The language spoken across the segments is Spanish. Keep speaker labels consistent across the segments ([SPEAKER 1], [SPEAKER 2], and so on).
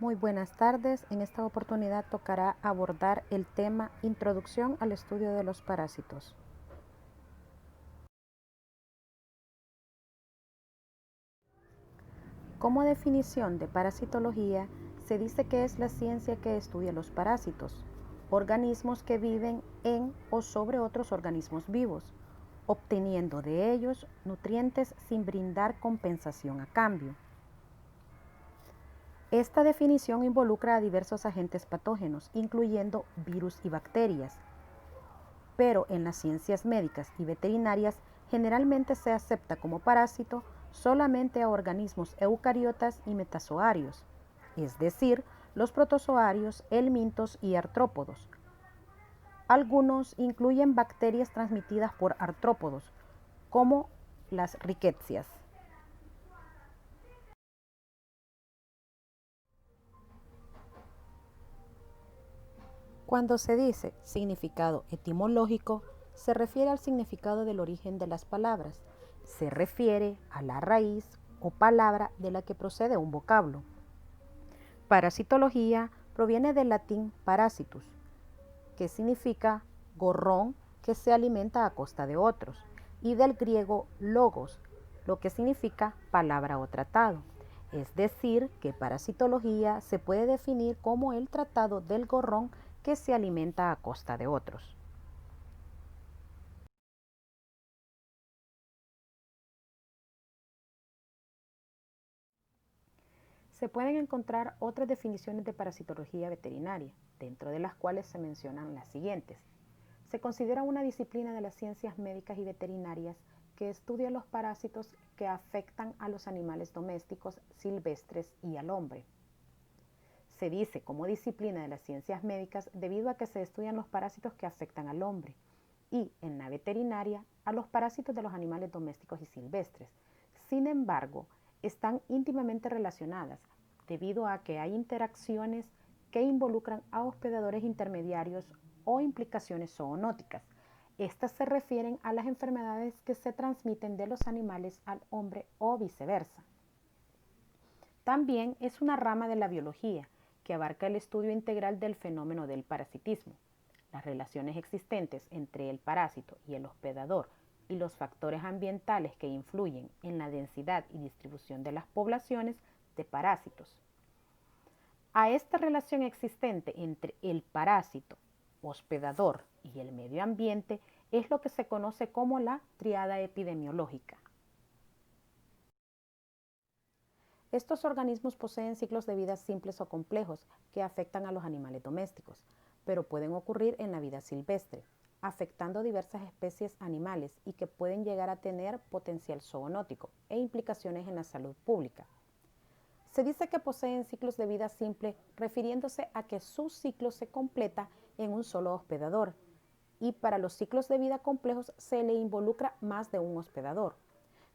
[SPEAKER 1] Muy buenas tardes. En esta oportunidad tocará abordar el tema Introducción al estudio de los parásitos. Como definición de parasitología, se dice que es la ciencia que estudia los parásitos, organismos que viven en o sobre otros organismos vivos, obteniendo de ellos nutrientes sin brindar compensación a cambio. Esta definición involucra a diversos agentes patógenos, incluyendo virus y bacterias, pero en las ciencias médicas y veterinarias generalmente se acepta como parásito solamente a organismos eucariotas y metazoarios, es decir, los protozoarios, helmintos y artrópodos. Algunos incluyen bacterias transmitidas por artrópodos, como las ricketsias. Cuando se dice significado etimológico, se refiere al significado del origen de las palabras. Se refiere a la raíz o palabra de la que procede un vocablo. Parasitología proviene del latín parasitus, que significa gorrón que se alimenta a costa de otros, y del griego logos, lo que significa palabra o tratado. Es decir, que parasitología se puede definir como el tratado del gorrón que se alimenta a costa de otros. Se pueden encontrar otras definiciones de parasitología veterinaria, dentro de las cuales se mencionan las siguientes. Se considera una disciplina de las ciencias médicas y veterinarias que estudia los parásitos que afectan a los animales domésticos, silvestres y al hombre. Se dice como disciplina de las ciencias médicas debido a que se estudian los parásitos que afectan al hombre y, en la veterinaria, a los parásitos de los animales domésticos y silvestres. Sin embargo, están íntimamente relacionadas debido a que hay interacciones que involucran a hospedadores intermediarios o implicaciones zoonóticas. Estas se refieren a las enfermedades que se transmiten de los animales al hombre o viceversa. También es una rama de la biología que abarca el estudio integral del fenómeno del parasitismo, las relaciones existentes entre el parásito y el hospedador y los factores ambientales que influyen en la densidad y distribución de las poblaciones de parásitos. A esta relación existente entre el parásito, hospedador y el medio ambiente es lo que se conoce como la tríada epidemiológica. Estos organismos poseen ciclos de vida simples o complejos que afectan a los animales domésticos, pero pueden ocurrir en la vida silvestre, afectando diversas especies animales y que pueden llegar a tener potencial zoonótico e implicaciones en la salud pública. Se dice que poseen ciclos de vida simple refiriéndose a que su ciclo se completa en un solo hospedador y para los ciclos de vida complejos se le involucra más de un hospedador.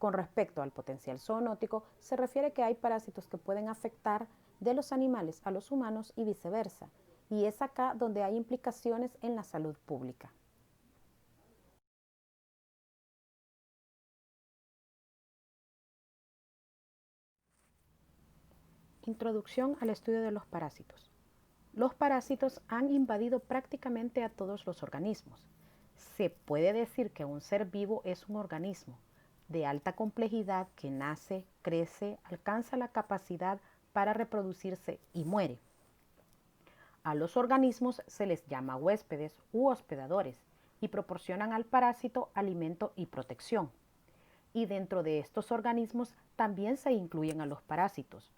[SPEAKER 1] Con respecto al potencial zoonótico, se refiere que hay parásitos que pueden afectar de los animales a los humanos y viceversa, y es acá donde hay implicaciones en la salud pública. Introducción al estudio de los parásitos. Los parásitos han invadido prácticamente a todos los organismos. Se puede decir que un ser vivo es un organismo de alta complejidad que nace, crece, alcanza la capacidad para reproducirse y muere. A los organismos se les llama huéspedes u hospedadores y proporcionan al parásito alimento y protección. Y dentro de estos organismos también se incluyen a los parásitos.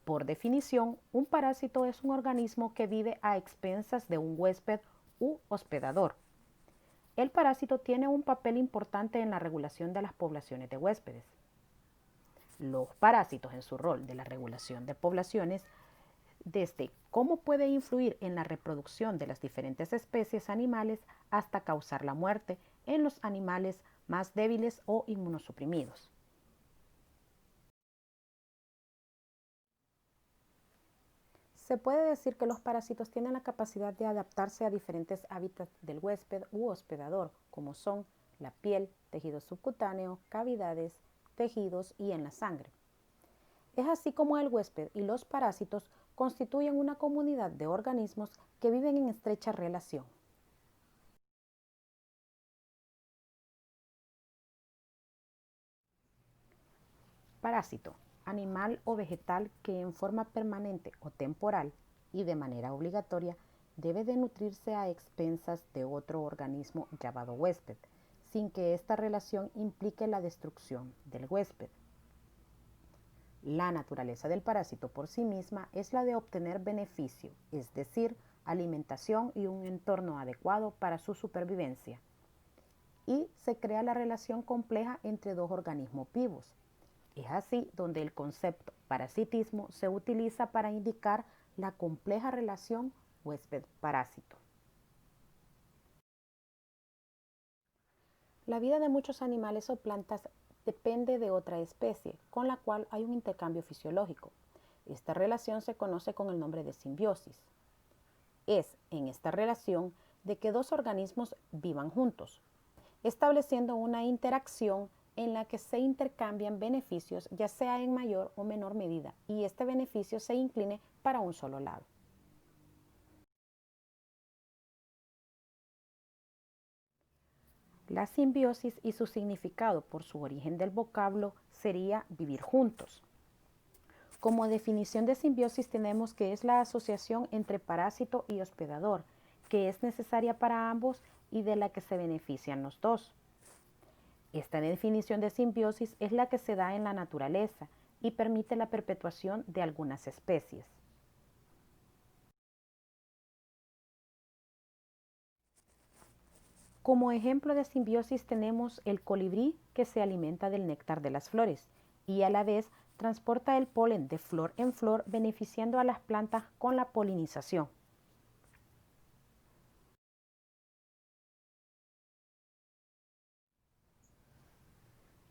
[SPEAKER 1] Por definición, un parásito es un organismo que vive a expensas de un huésped u hospedador. El parásito tiene un papel importante en la regulación de las poblaciones de huéspedes. Los parásitos en su rol de la regulación de poblaciones, desde cómo puede influir en la reproducción de las diferentes especies animales hasta causar la muerte en los animales más débiles o inmunosuprimidos. Se puede decir que los parásitos tienen la capacidad de adaptarse a diferentes hábitats del huésped u hospedador, como son la piel, tejido subcutáneo, cavidades, tejidos y en la sangre. Es así como el huésped y los parásitos constituyen una comunidad de organismos que viven en estrecha relación. Parásito, animal o vegetal que en forma permanente o temporal y de manera obligatoria debe de nutrirse a expensas de otro organismo llamado huésped, sin que esta relación implique la destrucción del huésped. La naturaleza del parásito por sí misma es la de obtener beneficio, es decir, alimentación y un entorno adecuado para su supervivencia. Y se crea la relación compleja entre dos organismos vivos. Es así donde el concepto parasitismo se utiliza para indicar la compleja relación huésped-parásito. La vida de muchos animales o plantas depende de otra especie, con la cual hay un intercambio fisiológico. Esta relación se conoce con el nombre de simbiosis. Es en esta relación de que dos organismos vivan juntos, estableciendo una interacción en la que se intercambian beneficios, ya sea en mayor o menor medida, y este beneficio se incline para un solo lado. La simbiosis y su significado por su origen del vocablo sería vivir juntos. Como definición de simbiosis tenemos que es la asociación entre parásito y hospedador, que es necesaria para ambos y de la que se benefician los dos. Esta definición de simbiosis es la que se da en la naturaleza y permite la perpetuación de algunas especies. Como ejemplo de simbiosis tenemos el colibrí que se alimenta del néctar de las flores y a la vez transporta el polen de flor en flor beneficiando a las plantas con la polinización.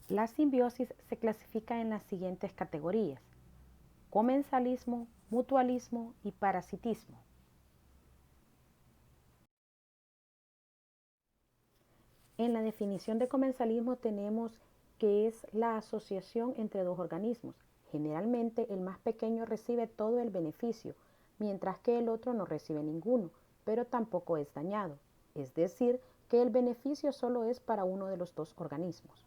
[SPEAKER 1] La simbiosis se clasifica en las siguientes categorías: comensalismo, mutualismo y parasitismo. En la definición de comensalismo tenemos que es la asociación entre dos organismos. Generalmente el más pequeño recibe todo el beneficio, mientras que el otro no recibe ninguno, pero tampoco es dañado. Es decir, que el beneficio solo es para uno de los dos organismos.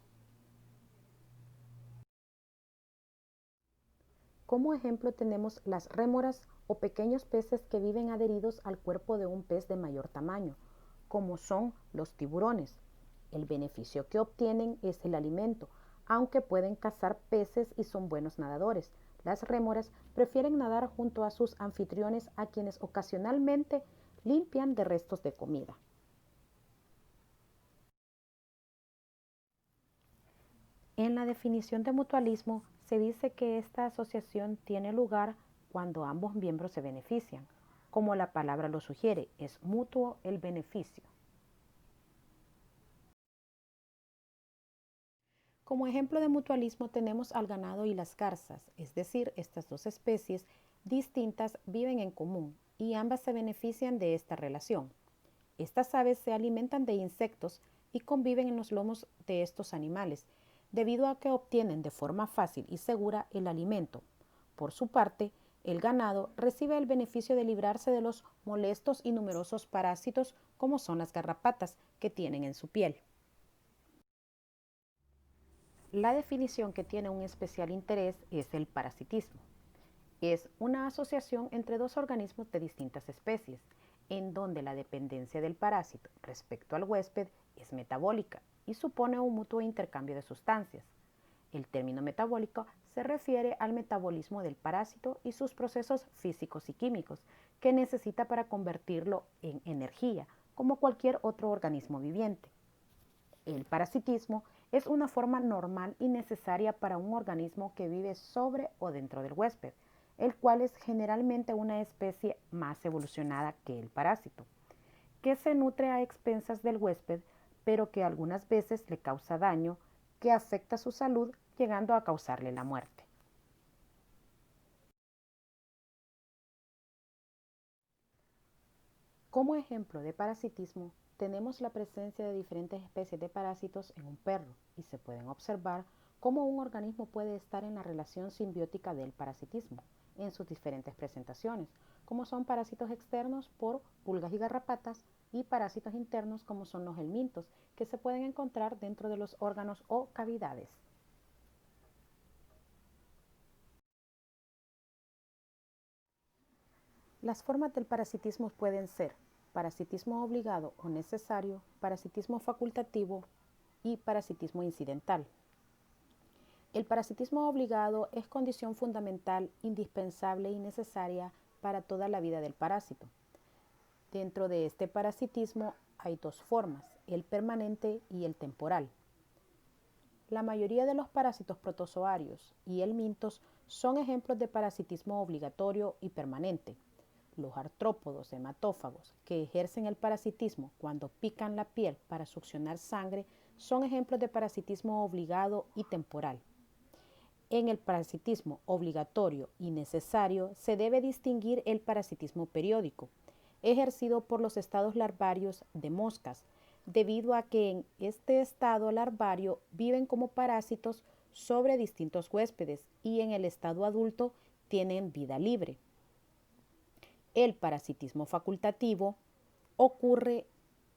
[SPEAKER 1] Como ejemplo tenemos las rémoras o pequeños peces que viven adheridos al cuerpo de un pez de mayor tamaño, como son los tiburones. El beneficio que obtienen es el alimento, aunque pueden cazar peces y son buenos nadadores. Las rémoras prefieren nadar junto a sus anfitriones a quienes ocasionalmente limpian de restos de comida. En la definición de mutualismo se dice que esta asociación tiene lugar cuando ambos miembros se benefician. Como la palabra lo sugiere, es mutuo el beneficio. Como ejemplo de mutualismo tenemos al ganado y las garzas, es decir, estas dos especies distintas viven en común y ambas se benefician de esta relación. Estas aves se alimentan de insectos y conviven en los lomos de estos animales, debido a que obtienen de forma fácil y segura el alimento. Por su parte, el ganado recibe el beneficio de librarse de los molestos y numerosos parásitos como son las garrapatas que tienen en su piel. La definición que tiene un especial interés es el parasitismo. Es una asociación entre dos organismos de distintas especies, en donde la dependencia del parásito respecto al huésped es metabólica y supone un mutuo intercambio de sustancias. El término metabólico se refiere al metabolismo del parásito y sus procesos físicos y químicos que necesita para convertirlo en energía, como cualquier otro organismo viviente. El parasitismo es una forma normal y necesaria para un organismo que vive sobre o dentro del huésped, el cual es generalmente una especie más evolucionada que el parásito, que se nutre a expensas del huésped, pero que algunas veces le causa daño que afecta su salud, llegando a causarle la muerte. Como ejemplo de parasitismo, tenemos la presencia de diferentes especies de parásitos en un perro y se pueden observar cómo un organismo puede estar en la relación simbiótica del parasitismo en sus diferentes presentaciones, como son parásitos externos por pulgas y garrapatas y parásitos internos como son los helmintos, que se pueden encontrar dentro de los órganos o cavidades. Las formas del parasitismo pueden ser parasitismo obligado o necesario, parasitismo facultativo y parasitismo incidental. El parasitismo obligado es condición fundamental, indispensable y necesaria para toda la vida del parásito. Dentro de este parasitismo hay dos formas, el permanente y el temporal. La mayoría de los parásitos protozoarios y helmintos son ejemplos de parasitismo obligatorio y permanente. Los artrópodos hematófagos que ejercen el parasitismo cuando pican la piel para succionar sangre son ejemplos de parasitismo obligado y temporal. En el parasitismo obligatorio y necesario se debe distinguir el parasitismo periódico, ejercido por los estados larvarios de moscas, debido a que en este estado larvario viven como parásitos sobre distintos huéspedes y en el estado adulto tienen vida libre. El parasitismo facultativo ocurre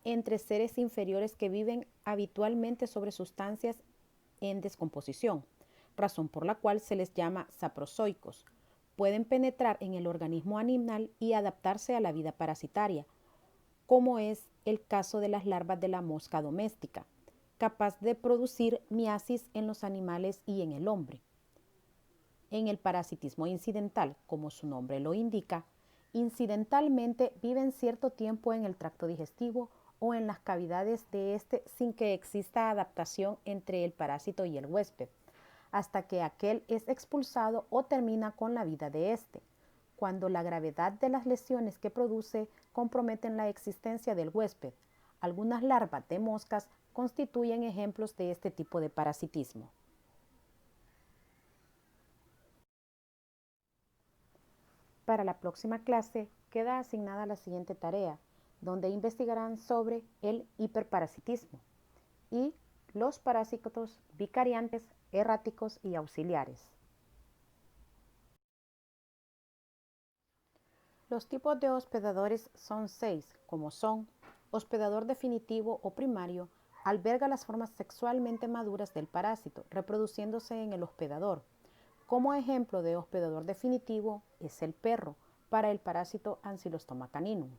[SPEAKER 1] entre seres inferiores que viven habitualmente sobre sustancias en descomposición, razón por la cual se les llama saprozoicos. Pueden penetrar en el organismo animal y adaptarse a la vida parasitaria, como es el caso de las larvas de la mosca doméstica, capaz de producir miasis en los animales y en el hombre. En el parasitismo incidental, como su nombre lo indica, incidentalmente viven cierto tiempo en el tracto digestivo o en las cavidades de este sin que exista adaptación entre el parásito y el huésped, hasta que aquel es expulsado o termina con la vida de éste, cuando la gravedad de las lesiones que produce comprometen la existencia del huésped. Algunas larvas de moscas constituyen ejemplos de este tipo de parasitismo. Para la próxima clase queda asignada la siguiente tarea, donde investigarán sobre el hiperparasitismo y los parásitos vicariantes, erráticos y auxiliares. Los tipos de hospedadores son 6, como son hospedador definitivo o primario, alberga las formas sexualmente maduras del parásito, reproduciéndose en el hospedador. Como ejemplo de hospedador definitivo es el perro, para el parásito Ancylostoma caninum.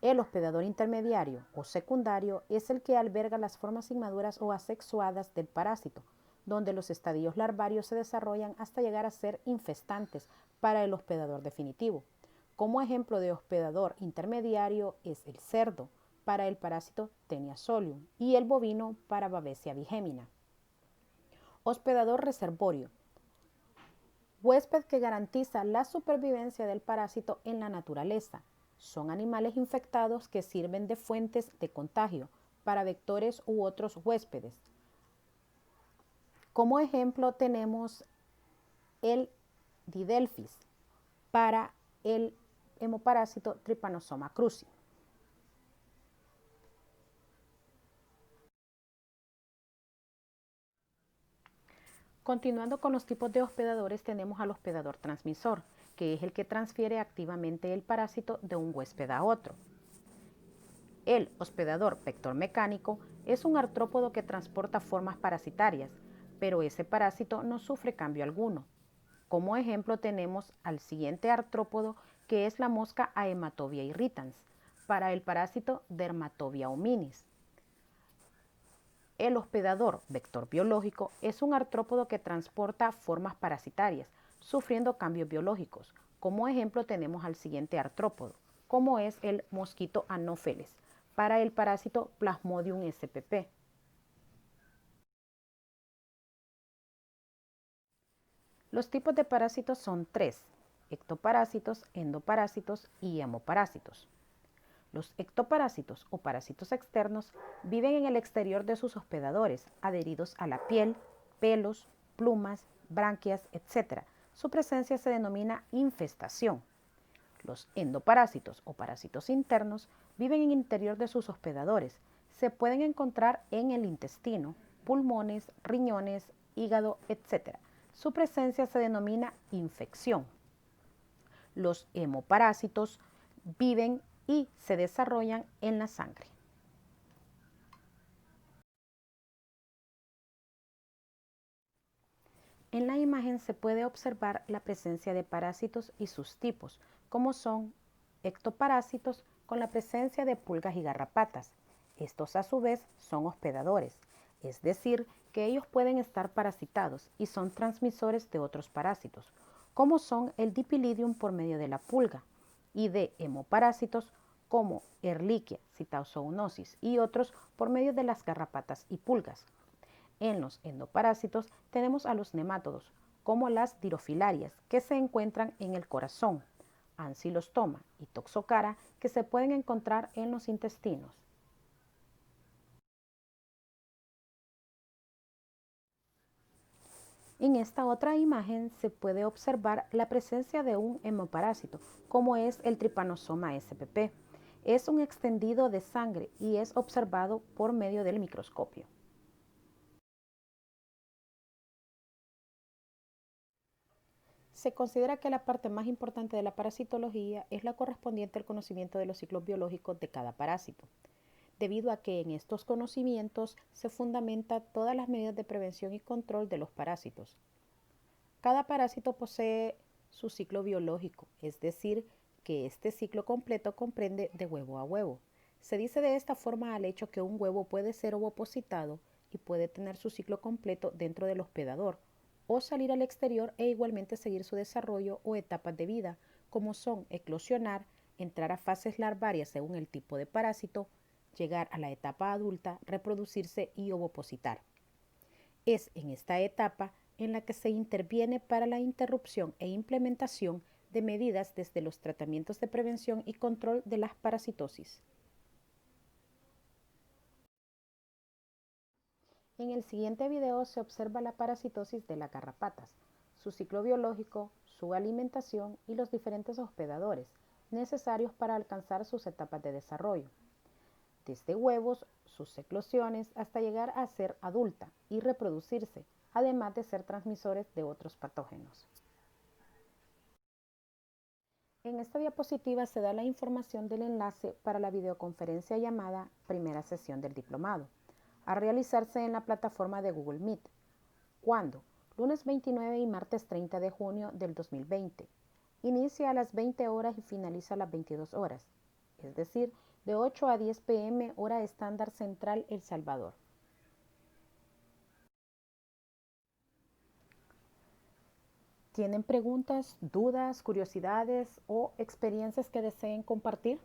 [SPEAKER 1] El hospedador intermediario o secundario es el que alberga las formas inmaduras o asexuadas del parásito, donde los estadios larvarios se desarrollan hasta llegar a ser infestantes para el hospedador definitivo. Como ejemplo de hospedador intermediario es el cerdo, para el parásito Taenia solium, y el bovino para Babesia bigemina. Hospedador reservorio, huésped que garantiza la supervivencia del parásito en la naturaleza. Son animales infectados que sirven de fuentes de contagio para vectores u otros huéspedes. Como ejemplo tenemos el Didelphis para el hemoparásito Trypanosoma cruzi. Continuando con los tipos de hospedadores, tenemos al hospedador transmisor, que es el que transfiere activamente el parásito de un huésped a otro. El hospedador vector mecánico es un artrópodo que transporta formas parasitarias, pero ese parásito no sufre cambio alguno. Como ejemplo tenemos al siguiente artrópodo, que es la mosca Haematobia irritans, para el parásito Dermatobia hominis. El hospedador vector biológico es un artrópodo que transporta formas parasitarias, sufriendo cambios biológicos. Como ejemplo tenemos al siguiente artrópodo, como es el mosquito Anopheles, para el parásito Plasmodium spp. Los tipos de parásitos son 3, ectoparásitos, endoparásitos y hemoparásitos. Los ectoparásitos o parásitos externos viven en el exterior de sus hospedadores, adheridos a la piel, pelos, plumas, branquias, etc. Su presencia se denomina infestación. Los endoparásitos o parásitos internos viven en el interior de sus hospedadores. Se pueden encontrar en el intestino, pulmones, riñones, hígado, etc. Su presencia se denomina infección. Los hemoparásitos viven y se desarrollan en la sangre. En la imagen se puede observar la presencia de parásitos y sus tipos, como son ectoparásitos con la presencia de pulgas y garrapatas. Estos a su vez son hospedadores, es decir, que ellos pueden estar parasitados y son transmisores de otros parásitos, como son el dipilidium por medio de la pulga, y de hemoparásitos como Ehrlichia, Citazoonosis y otros por medio de las garrapatas y pulgas. En los endoparásitos tenemos a los nemátodos, como las dirofilarias, que se encuentran en el corazón, ancilostoma y toxocara, que se pueden encontrar en los intestinos. En esta otra imagen se puede observar la presencia de un hemoparásito, como es el Trypanosoma spp. Es un extendido de sangre y es observado por medio del microscopio. Se considera que la parte más importante de la parasitología es la correspondiente al conocimiento de los ciclos biológicos de cada parásito, debido a que en estos conocimientos se fundamenta todas las medidas de prevención y control de los parásitos. Cada parásito posee su ciclo biológico, es decir, que este ciclo completo comprende de huevo a huevo. Se dice de esta forma al hecho que un huevo puede ser ovopositado y puede tener su ciclo completo dentro del hospedador, o salir al exterior e igualmente seguir su desarrollo o etapas de vida, como son eclosionar, entrar a fases larvarias según el tipo de parásito, llegar a la etapa adulta, reproducirse y ovopositar. Es en esta etapa en la que se interviene para la interrupción e implementación de medidas desde los tratamientos de prevención y control de las parasitosis. En el siguiente video se observa la parasitosis de las garrapatas, su ciclo biológico, su alimentación y los diferentes hospedadores necesarios para alcanzar sus etapas de desarrollo, desde huevos, sus eclosiones, hasta llegar a ser adulta y reproducirse, además de ser transmisores de otros patógenos. En esta diapositiva se da la información del enlace para la videoconferencia llamada Primera Sesión del Diplomado, a realizarse en la plataforma de Google Meet. ¿Cuándo? Lunes 29 y martes 30 de junio del 2020. Inicia a las 20 horas y finaliza a las 22 horas, es decir, de 8 a 10 p.m. hora estándar central El Salvador. ¿Tienen preguntas, dudas, curiosidades o experiencias que deseen compartir?